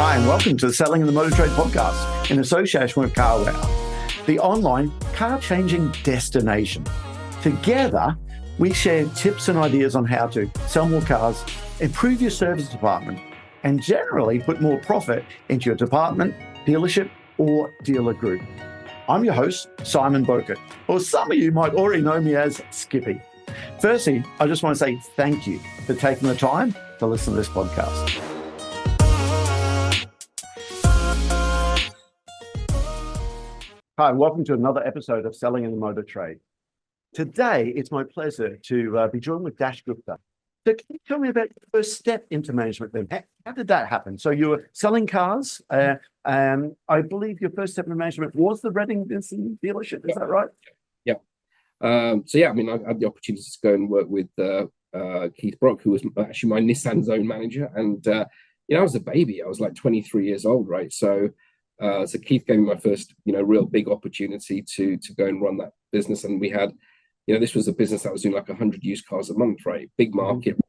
Hi, and welcome to the Selling in the Motor Trade podcast in association with CarWow, the online car-changing destination. Together, we share tips and ideas on how to sell more cars, improve your service department, and generally put more profit into your department, dealership, or dealer group. I'm your host, Simon Bowkett, or some of you might already know me as Skippy. Firstly, I just want to say thank you for taking the time to listen to this podcast. Hi, and welcome to another episode of Selling in the Motor Trade. Today, it's my pleasure to be joined with Daksh Gupta. So can you tell me about your first step into management then? How did that happen? So you were selling cars, and I believe your first step in management was the Reading dealership, is that right? Yeah. I had the opportunity to go and work with Keith Brock, who was actually my Nissan zone manager. And, I was a baby. I was like 23 years old, right? So Keith gave me my first, real big opportunity to go and run that business. And we had, this was a business that was doing like 100 used cars a month, right? Big market.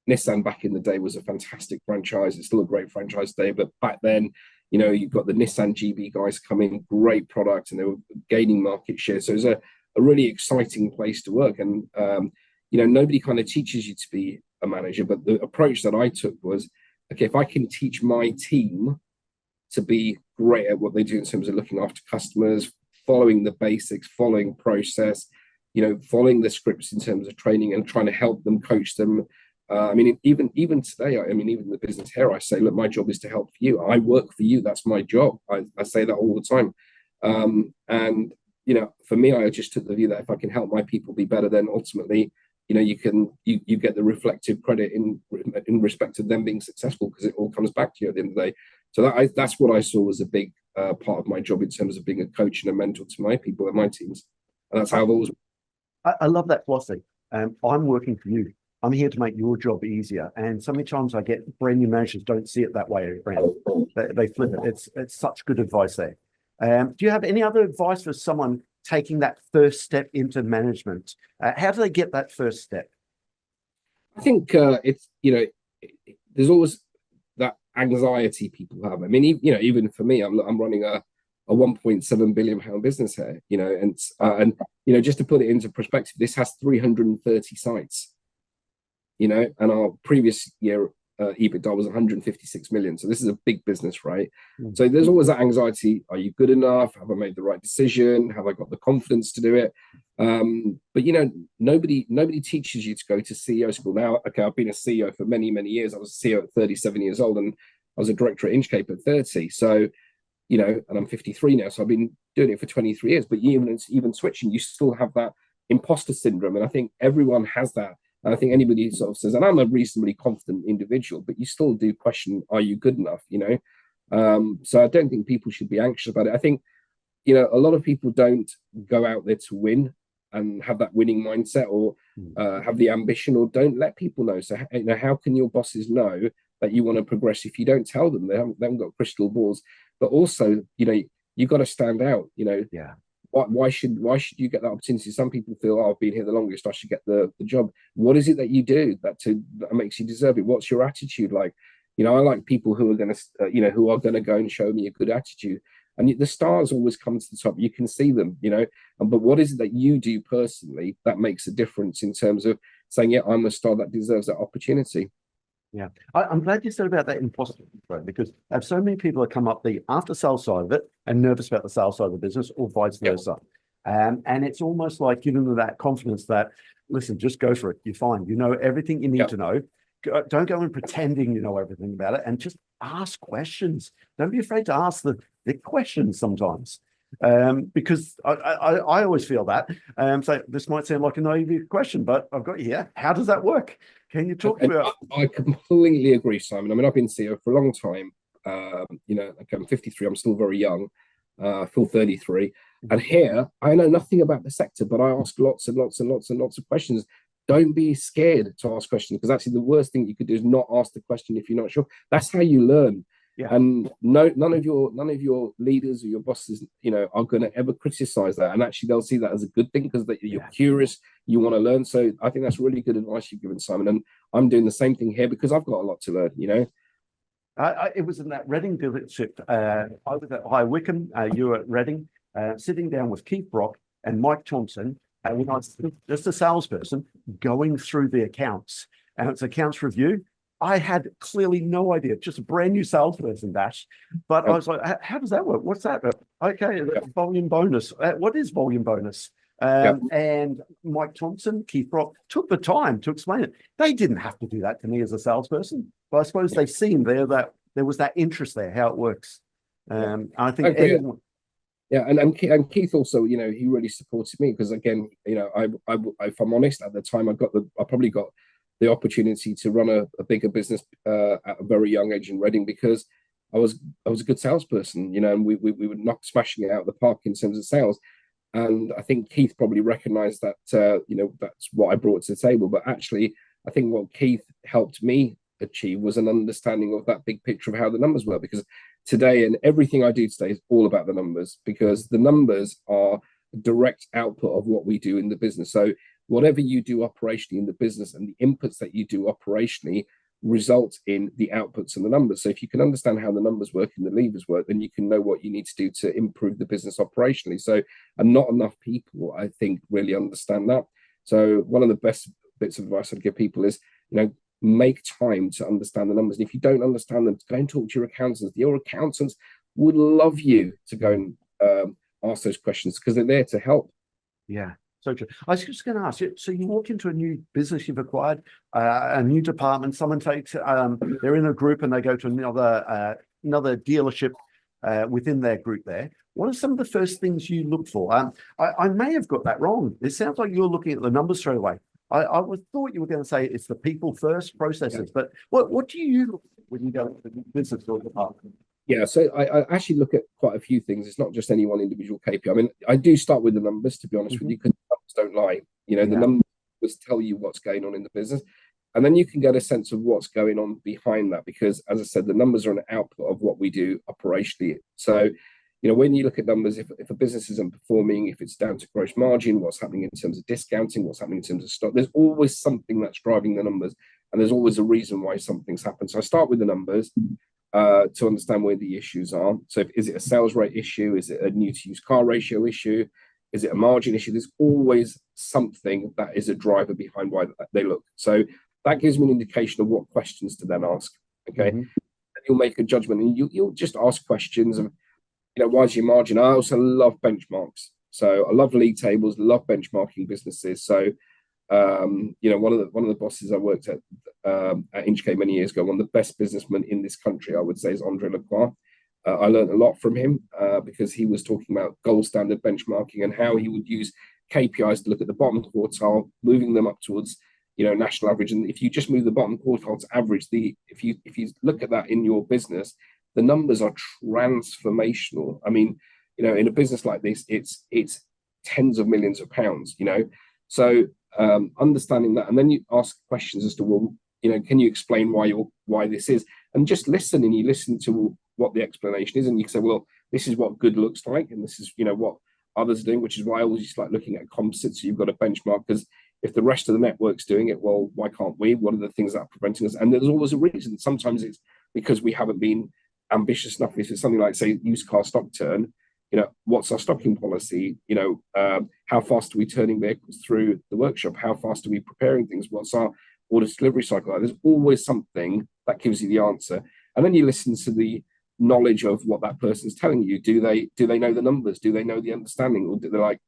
Nissan back in the day was a fantastic franchise. It's still a great franchise today. But back then, you've got the Nissan GB guys coming, great product, and they were gaining market share. So it was a really exciting place to work. And, nobody kind of teaches you to be a manager. But the approach that I took was, okay, if I can teach my team to be great at what they do in terms of looking after customers, following the basics, following process, following the scripts in terms of training and trying to help them, coach them. Even today, even the business here, I say, look, my job is to help you. I work for you. That's my job. I say that all the time. For me, I just took the view that if I can help my people be better, then ultimately, you get the reflective credit in respect to them being successful, because it all comes back to you at the end of the day. So that's what I saw as a big part of my job in terms of being a coach and a mentor to my people and my teams. And that's how I've always. I love that philosophy. I'm working for you. I'm here to make your job easier. And so many times I get brand new managers don't see it that way. They flip it. It's such good advice there. Do you have any other advice for someone taking that first step into management? How do they get that first step? I think there's always that anxiety people have. I mean, even for me, I'm running a 1.7 billion pound business here, and just to put it into perspective, this has 330 sites, and our previous year EBITDA was 156 million. So this is a big business, right? So there's always that anxiety. Are you good enough? Have I made the right decision? Have I got the confidence to do it? But nobody teaches you to go to CEO school. Now, okay, I've been a CEO for many, many years. I was a CEO at 37 years old, and I was a director at Inchcape at 30. So, and I'm 53 now. So I've been doing it for 23 years. But even switching, you still have that imposter syndrome. And I think everyone has that. And I think anybody sort of says, and I'm a reasonably confident individual, but you still do question, are you good enough? So I don't think people should be anxious about it. I think, a lot of people don't go out there to win and have that winning mindset, or have the ambition, or don't let people know. So, how can your bosses know that you want to progress if you don't tell them? They haven't got crystal balls. But also, you've got to stand out. Yeah. Why should you get that opportunity? Some people feel, I've been here the longest, I should get the job. What is it that you do that makes you deserve it? What's your attitude like? I like people who are going to go and show me a good attitude. And the stars always come to the top. You can see them, but what is it that you do personally that makes a difference in terms of saying, yeah, I'm a star that deserves that opportunity? Yeah, I'm glad you said about that imposter syndrome, because I have so many people that come up the after sales side of it and nervous about the sales side of the business, or vice versa. And it's almost like giving them that confidence that, listen, just go for it. You're fine. You know everything you need to know. Don't go in pretending you know everything about it, and just ask questions. Don't be afraid to ask the questions sometimes. Because I always feel that. So this might sound like a naive question, but I've got you here. How does that work? Can you talk about? I completely agree, Simon. I mean, I've been CEO for a long time. I'm 53. I'm still very young. Full 33. And here, I know nothing about the sector, but I ask lots and lots and lots and lots of questions. Don't be scared to ask questions, because actually the worst thing you could do is not ask the question if you're not sure. That's how you learn. Yeah. And none of your leaders or your bosses, are going to ever criticize that. And actually, they'll see that as a good thing, because you're curious, you want to learn. So I think that's really good advice you've given, Simon. And I'm doing the same thing here, because I've got a lot to learn. It was in that Reading dealership. I was at Wakelin, you were at Reading, sitting down with Keith Brock and Mike Thompson. When I was just a salesperson going through the accounts, and it's accounts review. I had clearly no idea, just a brand new salesperson, Dash. But I was like, how does that work? What's that? Okay, volume bonus. What is volume bonus? And Mike Thompson, Keith Brock took the time to explain it. They didn't have to do that to me as a salesperson, but I suppose they've seen there that there was that interest there, how it works. I think everyone. Yeah, and Keith also, he really supported me because again, I if I'm honest, at the time I probably got the opportunity to run a bigger business at a very young age in Reading because I was a good salesperson, and we were not smashing it out of the park in terms of sales. And I think Keith probably recognised that, that's what I brought to the table. But actually, I think what Keith helped me achieve was an understanding of that big picture of how the numbers work. Because today, and everything I do today is all about the numbers, because the numbers are a direct output of what we do in the business. So whatever you do operationally in the business and the inputs that you do operationally result in the outputs and the numbers. So if you can understand how the numbers work and the levers work, then you can know what you need to do to improve the business operationally. So, and not enough people, I think, really understand that. So one of the best bits of advice I'd give people is, make time to understand the numbers. And if you don't understand them, go and talk to your accountants. Your accountants would love you to go and ask those questions because they're there to help. Yeah. So true. I was just going to ask you, so you walk into a new business you've acquired, a new department, someone takes, they're in a group and they go to another dealership within their group there. What are some of the first things you look for? I may have got that wrong. It sounds like you're looking at the numbers straight away. I thought you were going to say it's the people first, processes, but what do you look for when you go to the business or department? Yeah, so I actually look at quite a few things. It's not just any one individual KPI. I mean, I do start with the numbers, to be honest with you, because the numbers don't lie. The numbers tell you what's going on in the business. And then you can get a sense of what's going on behind that, because, as I said, the numbers are an output of what we do operationally. So, when you look at numbers, if a business isn't performing, if it's down to gross margin, what's happening in terms of discounting, what's happening in terms of stock, there's always something that's driving the numbers. And there's always a reason why something's happened. So I start with the numbers. To understand where the issues are. So is it a sales rate issue? Is it a new to used car ratio issue? Is it a margin issue? There's always something that is a driver behind why they look. So that gives me an indication of what questions to then ask. Okay. And you'll make a judgment and you'll just ask questions of, why is your margin? I also love benchmarks. So I love league tables, love benchmarking businesses. So one of the bosses I worked at Inchcape many years ago, one of the best businessmen in this country, I would say, is Andre Lacroix. I learned a lot from him because he was talking about gold standard benchmarking and how he would use KPIs to look at the bottom quartile, moving them up towards national average. And if you just move the bottom quartile to average, if you look at that in your business, the numbers are transformational. I mean, in a business like this, it's tens of millions of pounds. So understanding that, and then you ask questions as to, well, can you explain why this is, and just listen, and you listen to what the explanation is, and you can say, well, this is what good looks like, and this is what others are doing, which is why I always just like looking at composites. So you've got a benchmark, because if the rest of the network's doing it, well, why can't we? What are the things that are preventing us? And there's always a reason. Sometimes it's because we haven't been ambitious enough. If it's something like, say, used car stock turn, what's our stocking policy? How fast are we turning vehicles through the workshop? How fast are we preparing things? What's our order to delivery cycle? There's always something that gives you the answer. And then you listen to the knowledge of what that person's telling you. Do they know the numbers? Do they know the understanding? Or do they like,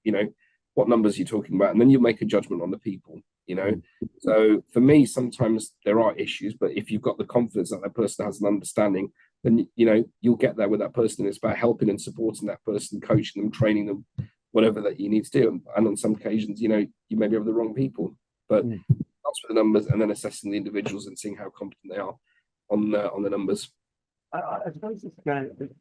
what numbers are you talking about? And then you make a judgment on the people, So for me, sometimes there are issues, but if you've got the confidence that person has an understanding, then you'll get there with that person. It's about helping and supporting that person, coaching them, training them, whatever that you need to do. And on some occasions, you maybe have the wrong people, but that's with the numbers, and then assessing the individuals and seeing how competent they are on the numbers. I suppose it's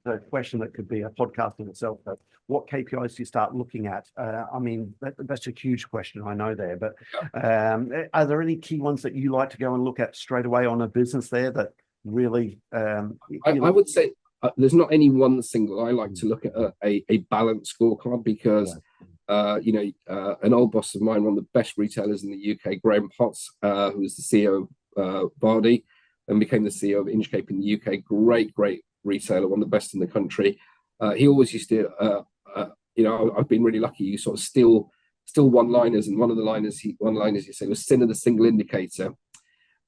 a question that could be a podcast in itself. But what KPIs do you start looking at? I mean, that's a huge question, I know there, but are there any key ones that you like to go and look at straight away on a business there that really? I would say there's not any one single. I like to look at a balanced scorecard because, an old boss of mine, one of the best retailers in the UK, Graham Potts, who is the CEO of Vardy, and became the CEO of Inchcape in the UK. Great retailer, one of the best in the country. He always used to, I've been really lucky. You sort of steal one-liners, and one liners he said was sin of the single indicator.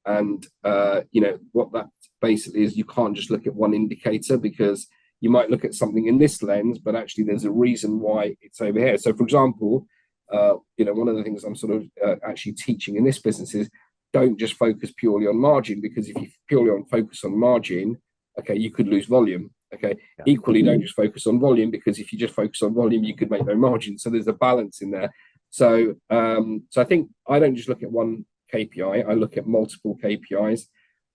And what that basically is, you can't just look at one indicator, because you might look at something in this lens, but actually there's a reason why it's over here. So, for example, one of the things I'm sort of actually teaching in this business is, don't just focus purely on margin, because if you purely focus on margin, okay, you could lose volume. Okay. Yeah. Equally, don't just focus on volume, because if you just focus on volume, you could make no margin. So there's a balance in there. So I think I don't just look at one KPI, I look at multiple KPIs.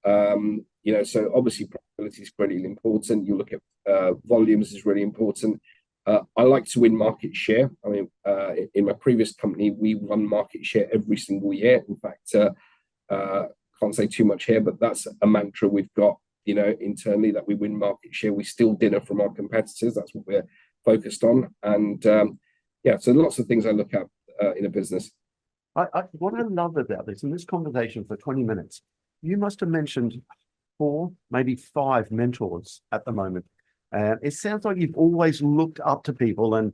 So obviously profitability is really important. You look at volumes is really important. I like to win market share. I mean, in my previous company, we won market share every single year. In fact, can't say too much here, but that's a mantra we've got, internally, that we win market share. We steal dinner from our competitors. That's what we're focused on. And so lots of things I look at in a business. What I love about this, in this conversation for 20 minutes, you must have mentioned 4, maybe 5 mentors at the moment. It sounds like you've always looked up to people and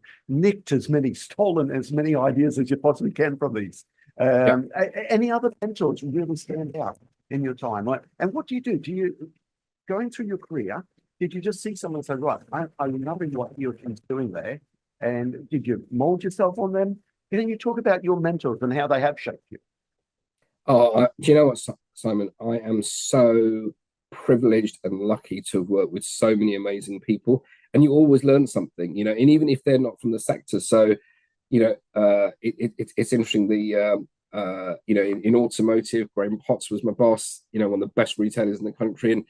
stolen as many ideas as you possibly can from these. Any other mentors really stand out in your time? And what do you do? Do you, going through your career, did you just see someone say, right, I'm loving what you're doing there? And did you mold yourself on them? Can you talk about your mentors and how they have shaped you? Oh, do you know what, Simon? I am so privileged and lucky to have worked with so many amazing people, and you always learn something, and even if they're not from the sector. So, it's interesting. In automotive, Graham Potts was my boss, one of the best retailers in the country, and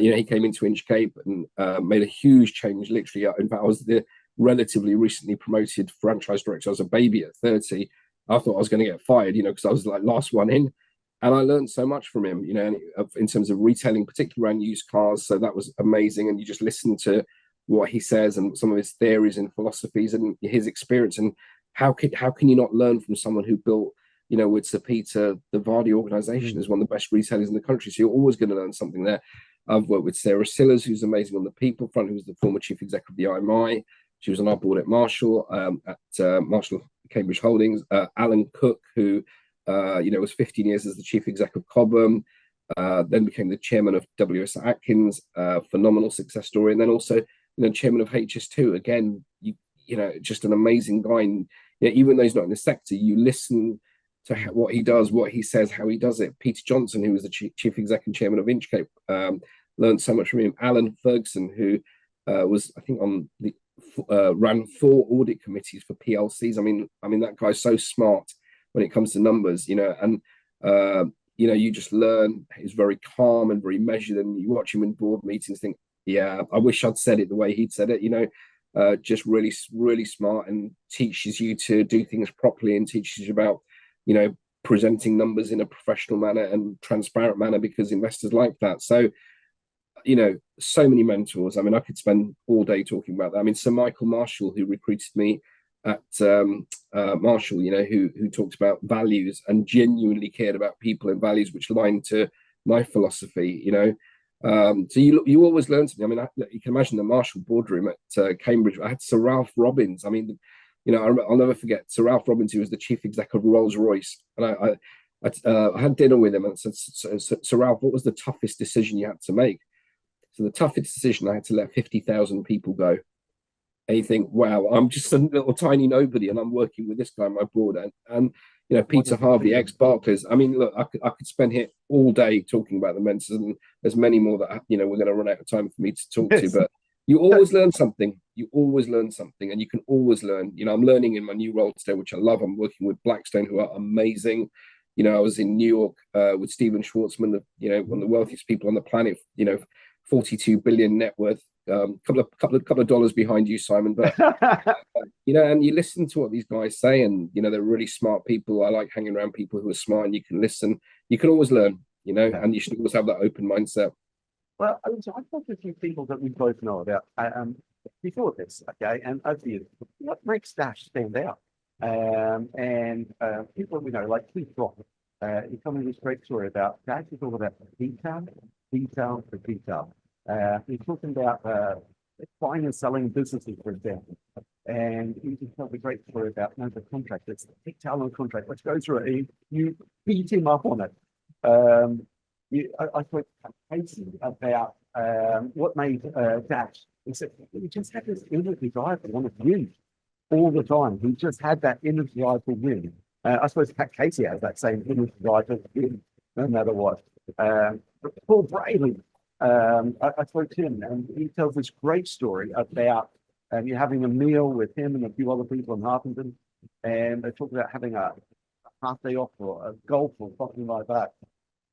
he came into Inchcape and made a huge change. Literally, in fact, I was the relatively recently promoted franchise director. I was a baby at 30. I thought I was going to get fired, because I was like last one in. And I learned so much from him, in terms of retailing, particularly around used cars. So that was amazing. And you just listen to what he says and some of his theories and philosophies and his experience. And how can you not learn from someone who built, with Sir Peter, the Vardy organization is one of the best retailers in the country. So you're always going to learn something there. I've worked with Sarah Sillars, who's amazing on the people front, who was the former chief executive of the IMI. She was on our board at Marshall, Marshall Cambridge Holdings. Alan Cook, who was 15 years as the chief exec of Cobham, then became the chairman of WS Atkins, phenomenal success story, and then also chairman of HS2. Again, just an amazing guy. And even though he's not in the sector, you listen to what he does, what he says, how he does it. Peter Johnson, who was the chief exec and chairman of Inchcape, learned so much from him. Alan Ferguson, who was, I think, on the ran 4 audit committees for PLCs. I mean that guy's so smart when it comes to numbers, and you just learn. He's very calm and very measured, and you watch him in board meetings, think, yeah, I wish I'd said it the way he'd said it. Just really, really smart, and teaches you to do things properly, and teaches you about, presenting numbers in a professional manner and transparent manner, because investors like that. So, so many mentors. I mean, I could spend all day talking about that. I mean, Sir Michael Marshall, who recruited me at Marshall, who talked about values and genuinely cared about people and values which aligned to my philosophy, so you always learn something. I mean, you can imagine the Marshall boardroom at Cambridge. I had Sir Ralph Robbins. I mean, I'll never forget Sir Ralph Robbins, who was the chief exec of Rolls-Royce. And I had dinner with him and said, Sir Ralph, what was the toughest decision you had to make? So the toughest decision, I had to let 50,000 people go. And you think, wow, I'm just a little tiny nobody, and I'm working with this guy on my board. And Peter Harvey, ex-Barclays. I mean, look, I could spend here all day talking about the mentors, and there's many more that we're going to run out of time for me to talk to. But you always learn something. You always learn something, and you can always learn. I'm learning in my new role today, which I love. I'm working with Blackstone, who are amazing. I was in New York with Stephen Schwartzman, one of the wealthiest people on the planet. 42 billion net worth. Couple of dollars behind you, Simon. But and you listen to what these guys say, and they're really smart people. I like hanging around people who are smart, and you can listen. You can always learn. And you should always have that open mindset. Well, I've talked to a few people that we both know about before this, okay, and over the years, what makes Daksh stand out? And people we know, like Keith Rock, he told me this great story about Dash is all about detail, detail for detail. He's talking about buying and selling businesses, for example. And he just told a great story about the contract. It's the detail on the contract. Let's go through it. You beat him up on it. I spoke to Casey about what made Dash. He said he just had this inner desire to want to win all the time. He just had that inner desire to win. I suppose Casey has that same inner desire to win, no matter what. But Paul Brayley, I spoke to him, and he tells this great story about you're having a meal with him and a few other people in Harpenden, and they talk about having a half day off or a golf or something like that.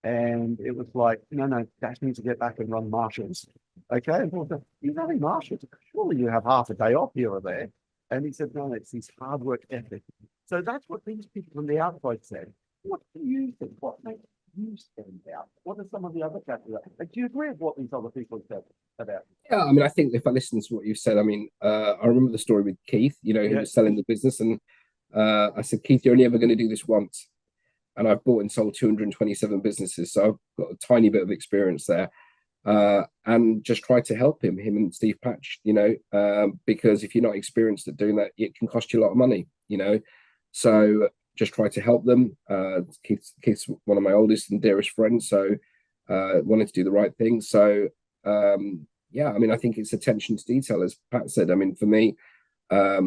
And it was like, no, Dash needs to get back and run marshals. Okay, and Paul said, you're running marshals. Surely you have half a day off here or there. And he said, no, it's his hard work ethic. So that's what these people from the outside said. What do you think? What makes you stand out? What are some of the other factors? Do you agree with what these other people said about? Yeah, I mean, I think if I listen to what you've said, I mean, I remember the story with Keith, who was selling the business. And I said, Keith, you're only ever going to do this once. And I've bought and sold 227 businesses. So I've got a tiny bit of experience there. And just try to help him and Steve Patch, because if you're not experienced at doing that, it can cost you a lot of money, So just try to help them. Keith's one of my oldest and dearest friends, so wanted to do the right thing. So yeah, I mean, I think it's attention to detail, as Pat said. I mean, for me, I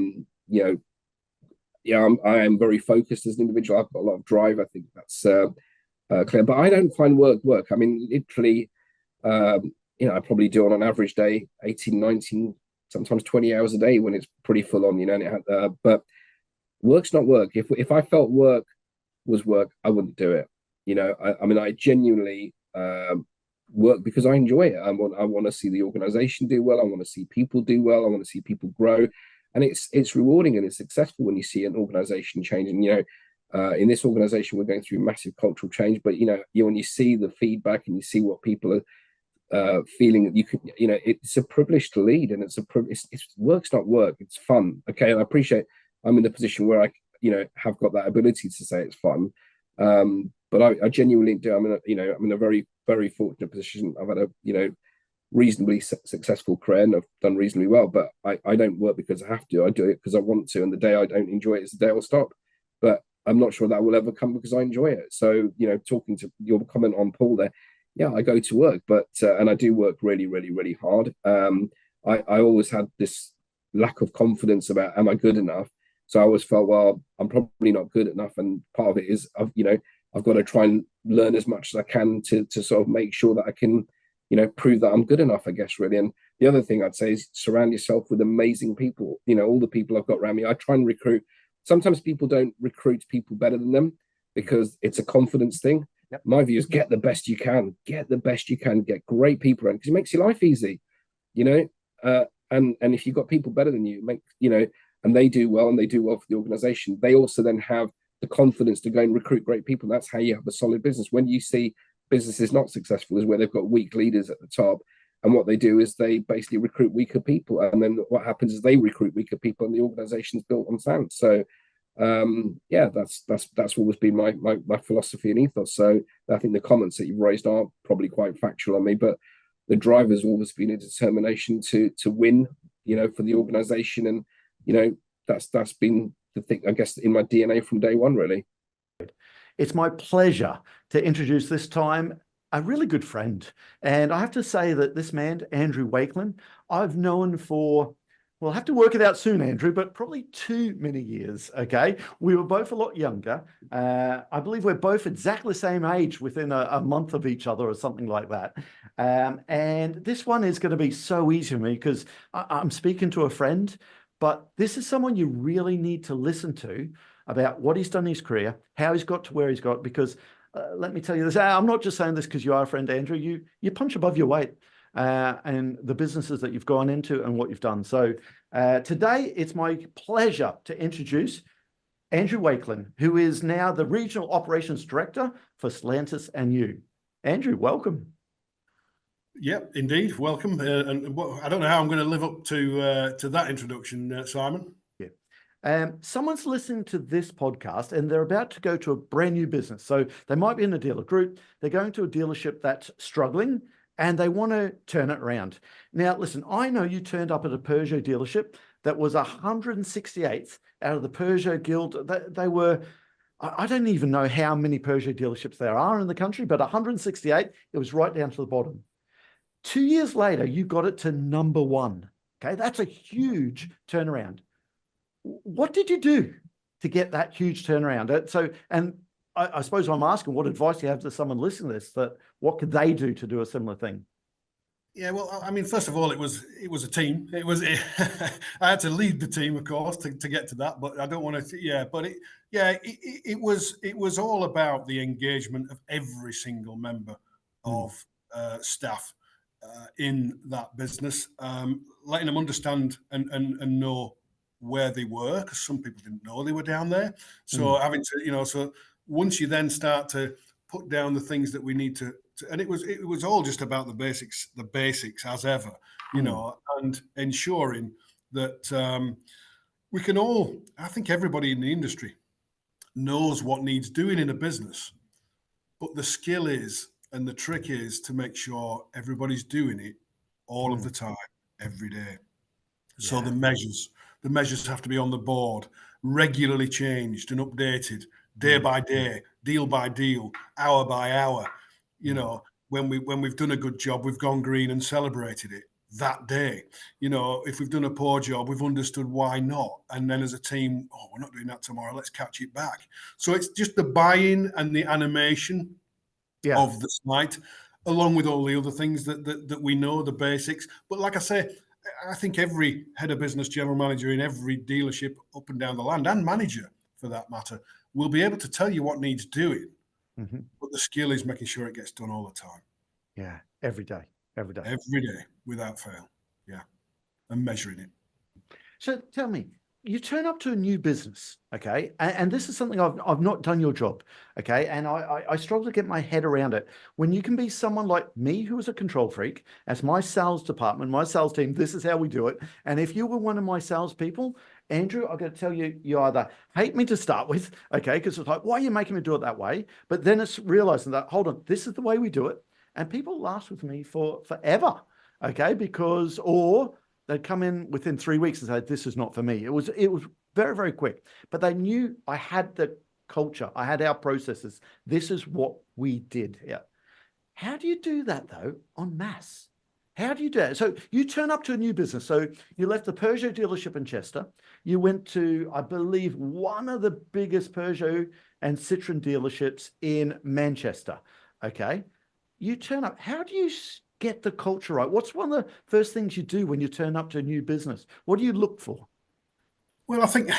am very focused as an individual. I've got a lot of drive. I think that's clear. But I don't find work. I mean, literally, I probably do on an average day 18, 19, sometimes 20 hours a day when it's pretty full on, but work's not work. If I felt work was work, I wouldn't do it. I mean, I genuinely work because I enjoy it. I want to see the organization do well. I want to see people do well. I want to see people grow. And it's rewarding and it's successful when you see an organization change. And in this organization, we're going through massive cultural change. But when you see the feedback and you see what people are feeling, that you could, it's a privilege to lead, and it's work's not work. It's fun. Okay, and I appreciate I'm in the position where I have got that ability to say it's fun. But I genuinely do. I'm in a very, very fortunate position. I've had a reasonably successful career and I've done reasonably well, but I don't work because I have to. I do it because I want to, and the day I don't enjoy it is the day I'll stop. But I'm not sure that will ever come because I enjoy it. So talking to your comment on Paul there, yeah, I go to work, but and I do work really, really, really hard. I always had this lack of confidence about, am I good enough? So I always felt, well, I'm probably not good enough, and part of it is I've got to try and learn as much as I can to sort of make sure that I can prove that I'm good enough, I guess, really. And the other thing I'd say is surround yourself with amazing people. All the people I've got around me, I try and recruit. Sometimes people don't recruit people better than them because it's a confidence thing. Yep. My view is get the best you can, get great people around, because it makes your life easy, and if you've got people better than you, and they do well for the organization, they also then have the confidence to go and recruit great people. That's how you have a solid business. When you see businesses not successful is where they've got weak leaders at the top, and what they do is they basically recruit weaker people, and then what happens is they recruit weaker people and the organization's built on sand. So yeah, that's always been my philosophy and ethos. So I think the comments that you've raised are probably quite factual on me, but the drive has always been a determination to win, for the organization. And that's been the thing, I guess, in my DNA from day one, really. It's my pleasure to introduce this time a really good friend. And I have to say that this man, Andrew Wakelin, I've known for, we'll have to work it out soon, Andrew, but probably too many years, okay? We were both a lot younger. I believe we're both exactly the same age within a month of each other or something like that. And this one is going to be so easy for me because I'm speaking to a friend, but this is someone you really need to listen to about what he's done in his career, how he's got to where he's got, because let me tell you this, I'm not just saying this because you are a friend, Andrew, you punch above your weight and the businesses that you've gone into and what you've done. So today, it's my pleasure to introduce Andrew Wakelin, who is now the Regional Operations Director for Stellantis and you. Andrew, welcome. Yeah, indeed. Welcome. And I don't know how I'm going to live up to that introduction, Simon. Yeah. Someone's listening to this podcast and they're about to go to a brand new business. So they might be in a dealer group. They're going to a dealership that's struggling and they want to turn it around. Now, listen, I know you turned up at a Peugeot dealership that was 168th out of the Peugeot Guild. They were, I don't even know how many Peugeot dealerships there are in the country, but 168, it was right down to the bottom. 2 years later, you got it to number one. Okay, that's a huge turnaround. What did you do to get that huge turnaround? So, and I suppose I'm asking, what advice do you have to someone listening to this, that what could they do to do a similar thing? Yeah, well, I mean, first of all, it was a team. I had to lead the team, of course, to get to that. But I don't want to. Yeah, but it was all about the engagement of every single member of staff in that business, letting them understand and know where they were, because some people didn't know they were down there. So having to, so once you then start to put down the things that we need to, and it was all just about the basics as ever, and ensuring that we can all, I think everybody in the industry knows what needs doing in a business, but the skill is, and the trick is to make sure everybody's doing it all of the time, every day. So the measures have to be on the board, regularly changed and updated, day by day, deal by deal, hour by hour. When we've done a good job, we've gone green and celebrated it that day. If we've done a poor job, we've understood why not. And then as a team, we're not doing that tomorrow, let's catch it back. So it's just the buy-in and the animation of the site, along with all the other things that we know, the basics. But like I say, I think every head of business, general manager in every dealership up and down the land, and manager for that matter, will be able to tell you what needs doing. But the skill is making sure it gets done all the time. Yeah, every day. Every day, without fail. Yeah, and measuring it. So tell me, you turn up to a new business, okay, and this is something I've not done your job, okay, and I struggle to get my head around it. When you can be someone like me, who is a control freak, as my sales department, my sales team, this is how we do it. And if you were one of my salespeople, Andrew, I've got to tell you, you either hate me to start with, okay, because it's like, why are you making me do it that way? But then it's realizing that, hold on, this is the way we do it. And people last with me for forever, okay, or they'd come in within 3 weeks and say, this is not for me. It was very, very quick. But they knew I had the culture. I had our processes. This is what we did here. How do you do that, though, en masse? How do you do it? So you turn up to a new business. So you left the Peugeot dealership in Chester. You went to, I believe, one of the biggest Peugeot and Citroen dealerships in Manchester, okay? You turn up. How do you get the culture right? What's one of the first things you do when you turn up to a new business? What do you look for? Well, I think,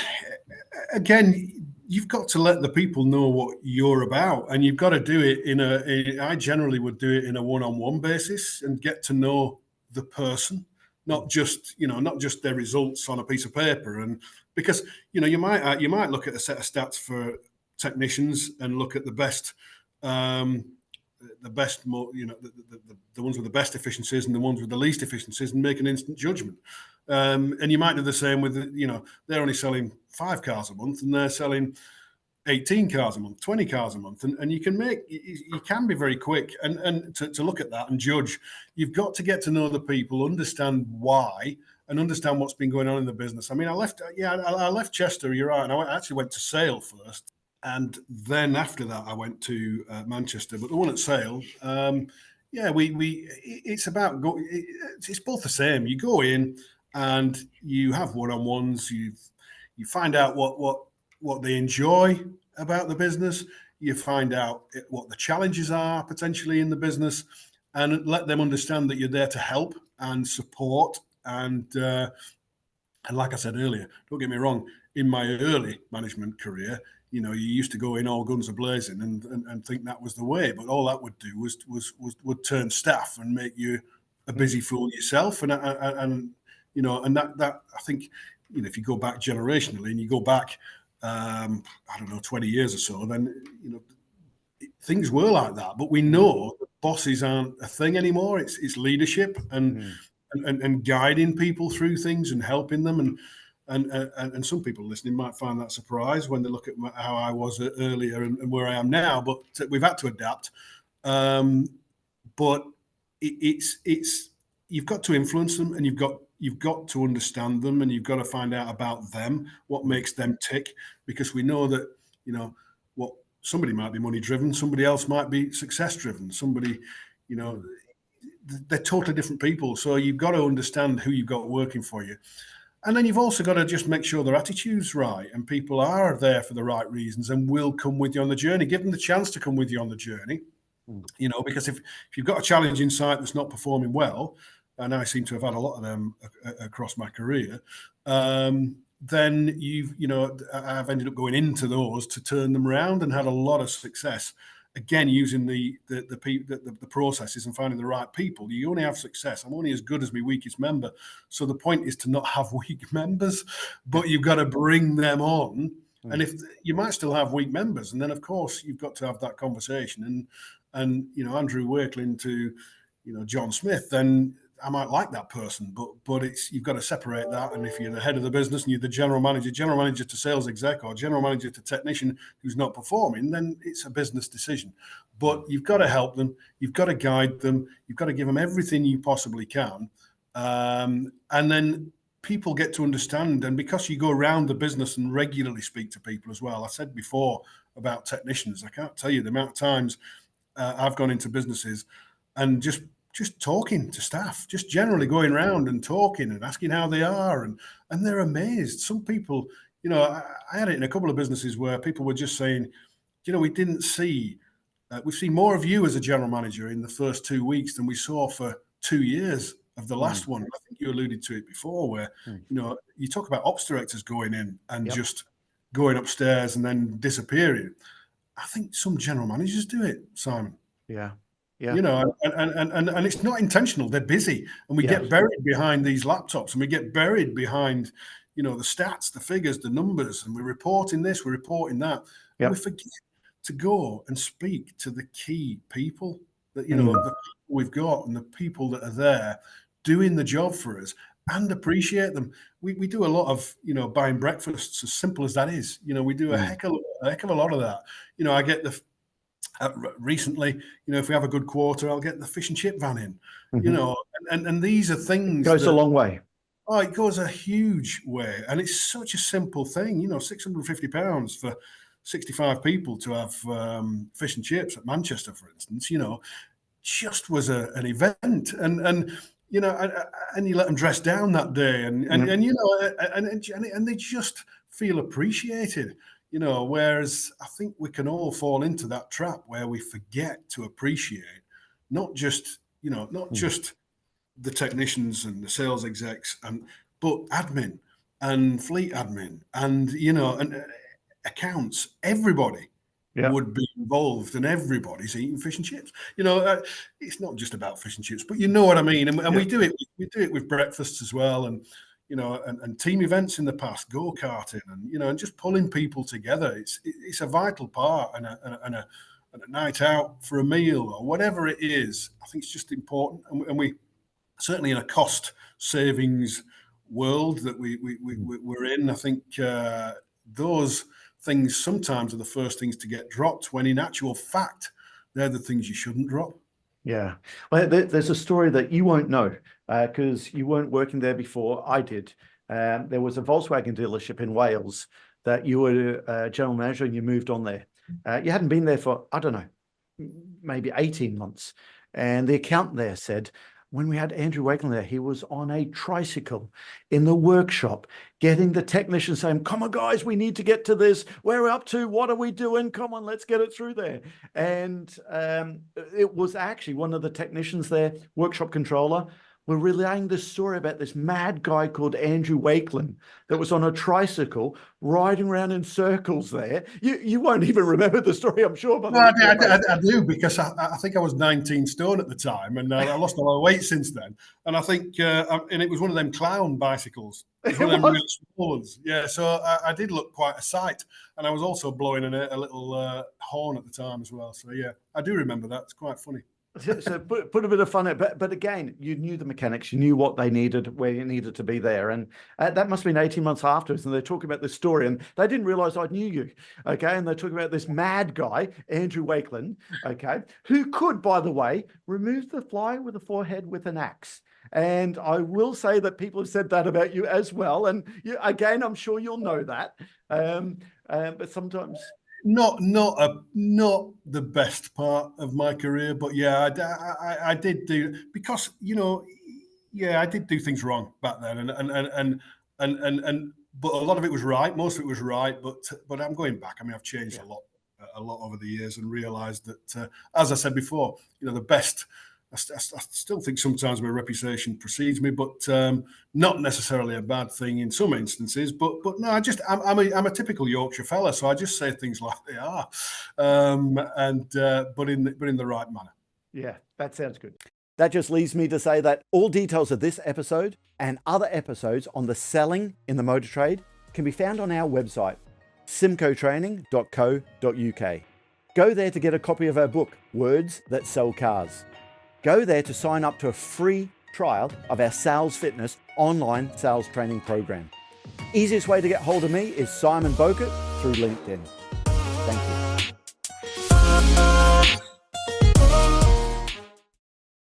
again, you've got to let the people know what you're about, and you've got to do it I generally would do it in a one-on-one basis and get to know the person, not just their results on a piece of paper. And because, you might look at a set of stats for technicians and look at the best, the ones with the best efficiencies and the ones with the least efficiencies, and make an instant judgment. And you might do the same with, they're only selling 5 cars a month and they're selling 18 cars a month, 20 cars a month. And you can be very quick and to look at that and judge. You've got to get to know the people, understand why, and understand what's been going on in the business. I mean, I left Chester, you're right, and I actually went to Sale first. And then after that, I went to Manchester. But the one at Sale, it's about it's both the same. You go in and you have one-on-ones. You find out what they enjoy about the business. You find out what the challenges are potentially in the business, and let them understand that you're there to help and support. And like I said earlier, don't get me wrong. In my early management career, you used to go in all guns a-blazing and think that was the way, but all that would do would turn staff and make you a busy fool yourself. And that I think, if you go back generationally and you go back, 20 years or so, then, things were like that. But we know that bosses aren't a thing anymore. It's leadership and guiding people through things and helping them. and some people listening might find that surprise when they look at how I was earlier and where I am now. But we've had to adapt. But it's you've got to influence them, and you've got to understand them, and you've got to find out about them, what makes them tick, because we know that, you know, what somebody might be money driven, somebody else might be success driven, somebody, you know, they're totally different people. So you've got to understand who you've got working for you. And then you've also got to just make sure their attitude's right and people are there for the right reasons and will come with you on the journey. Give them the chance to come with you on the journey, you know, because if you've got a challenging site that's not performing well, and I seem to have had a lot of them across my career, then I've ended up going into those to turn them around and had a lot of success. Again, using the processes and finding the right people. You only have success. I'm only as good as my weakest member. So the point is to not have weak members, but you've got to bring them on. And if you might still have weak members, and then of course you've got to have that conversation. And you know, Andrew Wakelin to, you know, John Smith, then I might like that person, but it's, you've got to separate that. And if you're the head of the business and you're the general manager to sales exec, or general manager to technician who's not performing, then it's a business decision. But you've got to help them, you've got to guide them, you've got to give them everything you possibly can, and then people get to understand. And because you go around the business and regularly speak to people as well, I said before about technicians, I can't tell you the amount of times I've gone into businesses and just talking to staff, just generally going around and talking and asking how they are, and they're amazed. Some people, you know, I had it in a couple of businesses where people were just saying, you know, we didn't see, we've seen more of you as a general manager in the first 2 weeks than we saw for 2 years of the last one. I think you alluded to it before, where, you know, you talk about ops directors going in and just going upstairs and then disappearing. I think some general managers do it, Simon. Yeah. You know, and it's not intentional. They're busy, and we get buried behind these laptops, and we get buried behind, you know, the stats, the figures, the numbers, and we're reporting this, we're reporting that. And we forget to go and speak to the key people that, you know, the people we've got and the people that are there doing the job for us, and appreciate them. We do a lot of, you know, buying breakfasts, as simple as that is. You know, we do a heck of a lot of that. You know, I get the recently, you know, if we have a good quarter, I'll get the fish and chip van in, you know, and these are things. Goes a long way. Oh, it goes a huge way. And it's such a simple thing, you know, £650 for 65 people to have fish and chips at Manchester, for instance, you know, just was an event. And you know, and you let them dress down that day, and you know, and they just feel appreciated. You know, whereas I think we can all fall into that trap where we forget to appreciate not just, you know, not just the technicians and the sales execs, but admin and fleet admin and, you know, and accounts. Everybody would be involved, and everybody's eating fish and chips. You know, it's not just about fish and chips, but you know what I mean. And we do it. We do it with breakfasts as well, and, you know, and team events in the past, go-karting, and, you know, and just pulling people together. It's a vital part, and a night out for a meal or whatever it is. I think it's just important, and we certainly, in a cost savings world that we're in, I think those things sometimes are the first things to get dropped, when in actual fact they're the things you shouldn't drop. Yeah. Well, there's a story that you won't know because you weren't working there before. I did. There was a Volkswagen dealership in Wales that you were a general manager, and you moved on there. You hadn't been there for, I don't know, maybe 18 months. And the accountant there said, when we had Andrew Wakelin there, he was on a tricycle in the workshop, getting the technicians saying, come on, guys, we need to get to this. Where we're up to, what are we doing? Come on, let's get it through there. And it was actually one of the technicians there, workshop controller, were relaying this story about this mad guy called Andrew Wakelin that was on a tricycle riding around in circles there. You won't even remember the story, I'm sure. But no, I do, because I think I was 19 stone at the time, and I lost a lot of weight since then. And I think, and it was one of them clown bicycles. It was one of them really small ones. Yeah, so I did look quite a sight. And I was also blowing a little horn at the time as well. So, yeah, I do remember that. It's quite funny. So put a bit of fun in it. But again, you knew the mechanics, you knew what they needed, where you needed to be there. And that must have been 18 months afterwards. And they're talking about this story and they didn't realize I knew you. Okay. And they're talking about this mad guy, Andrew Wakelin, okay, who could, by the way, remove the fly with a forehead with an axe. And I will say that people have said that about you as well. And again, I'm sure you'll know that. But sometimes... Not the best part of my career, but yeah, I did do, because I did do things wrong back then, and but a lot of it was right, most of it was right, but I'm going back. I mean, I've changed a lot over the years and realised that, as I said before, the best. I still think sometimes my reputation precedes me, but not necessarily a bad thing in some instances. But no, I'm a typical Yorkshire fella, so I just say things like they are, but in the right manner. Yeah, that sounds good. That just leaves me to say that all details of this episode and other episodes on the selling in the motor trade can be found on our website, simcotraining.co.uk. Go there to get a copy of our book, Words That Sell Cars. Go there to sign up to a free trial of our Sales Fitness online sales training program. Easiest way to get hold of me is Simon Bowkett through LinkedIn. Thank you.